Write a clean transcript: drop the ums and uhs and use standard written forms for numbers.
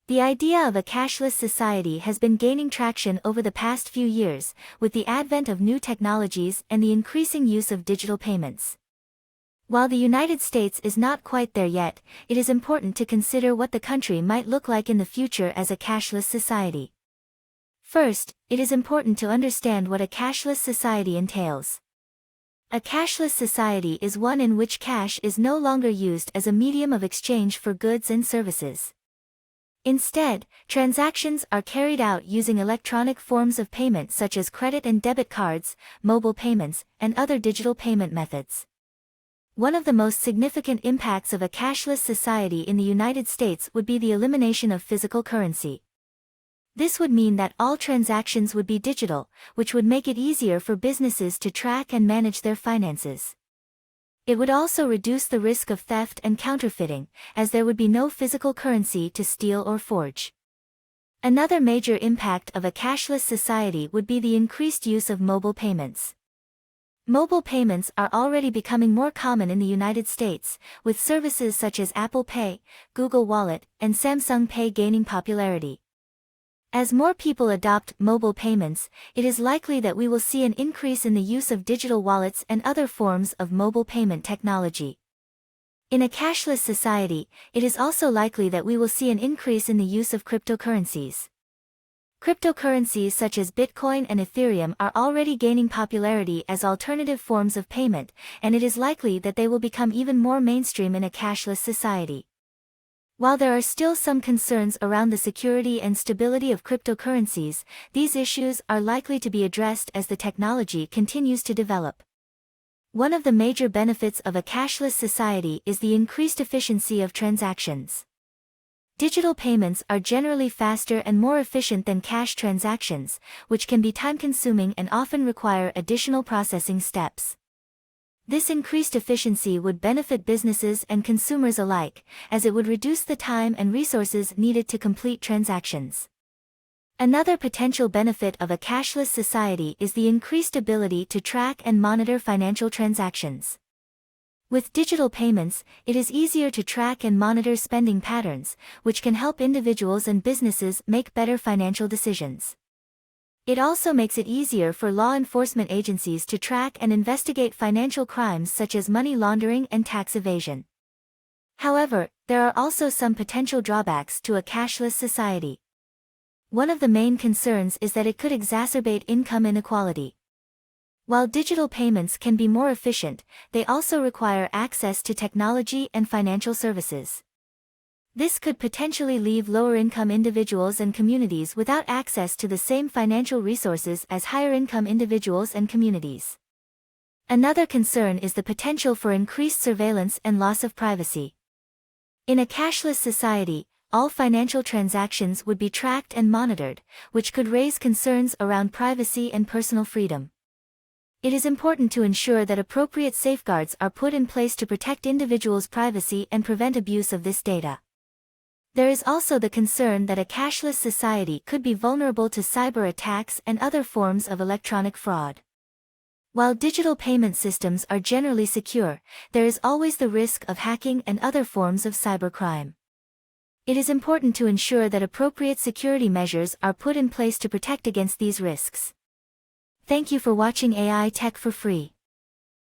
The idea of a cashless society has been gaining traction over the past few years, with the advent of new technologies and the increasing use of digital payments. While the United States is not quite there yet, it is important to consider what the country might look like in the future as a cashless society. First, it is important to understand what a cashless society entails. A cashless society is one in which cash is no longer used as a medium of exchange for goods and services. Instead, transactions are carried out using electronic forms of payment such as credit and debit cards, mobile payments, and other digital payment methods. One of the most significant impacts of a cashless society in the United States would be the elimination of physical currency. This would mean that all transactions would be digital, which would make it easier for businesses to track and manage their finances. It would also reduce the risk of theft and counterfeiting, as there would be no physical currency to steal or forge. Another major impact of a cashless society would be the increased use of mobile payments. Mobile payments are already becoming more common in the United States, with services such as Apple Pay, Google Wallet, and Samsung Pay gaining popularity. As more people adopt mobile payments, it is likely that we will see an increase in the use of digital wallets and other forms of mobile payment technology. In a cashless society, it is also likely that we will see an increase in the use of cryptocurrencies. Cryptocurrencies such as Bitcoin and Ethereum are already gaining popularity as alternative forms of payment, and it is likely that they will become even more mainstream in a cashless society. While there are still some concerns around the security and stability of cryptocurrencies, these issues are likely to be addressed as the technology continues to develop. One of the major benefits of a cashless society is the increased efficiency of transactions. Digital payments are generally faster and more efficient than cash transactions, which can be time-consuming and often require additional processing steps. This increased efficiency would benefit businesses and consumers alike, as it would reduce the time and resources needed to complete transactions. Another potential benefit of a cashless society is the increased ability to track and monitor financial transactions. With digital payments, it is easier to track and monitor spending patterns, which can help individuals and businesses make better financial decisions. It also makes it easier for law enforcement agencies to track and investigate financial crimes such as money laundering and tax evasion. However, there are also some potential drawbacks to a cashless society. One of the main concerns is that it could exacerbate income inequality. While digital payments can be more efficient, they also require access to technology and financial services. This could potentially leave lower-income individuals and communities without access to the same financial resources as higher-income individuals and communities. Another concern is the potential for increased surveillance and loss of privacy. In a cashless society, all financial transactions would be tracked and monitored, which could raise concerns around privacy and personal freedom. It is important to ensure that appropriate safeguards are put in place to protect individuals' privacy and prevent abuse of this data. There is also the concern that a cashless society could be vulnerable to cyber attacks and other forms of electronic fraud. While digital payment systems are generally secure, there is always the risk of hacking and other forms of cybercrime. It is important to ensure that appropriate security measures are put in place to protect against these risks. Thank you for watching AI Tech for free.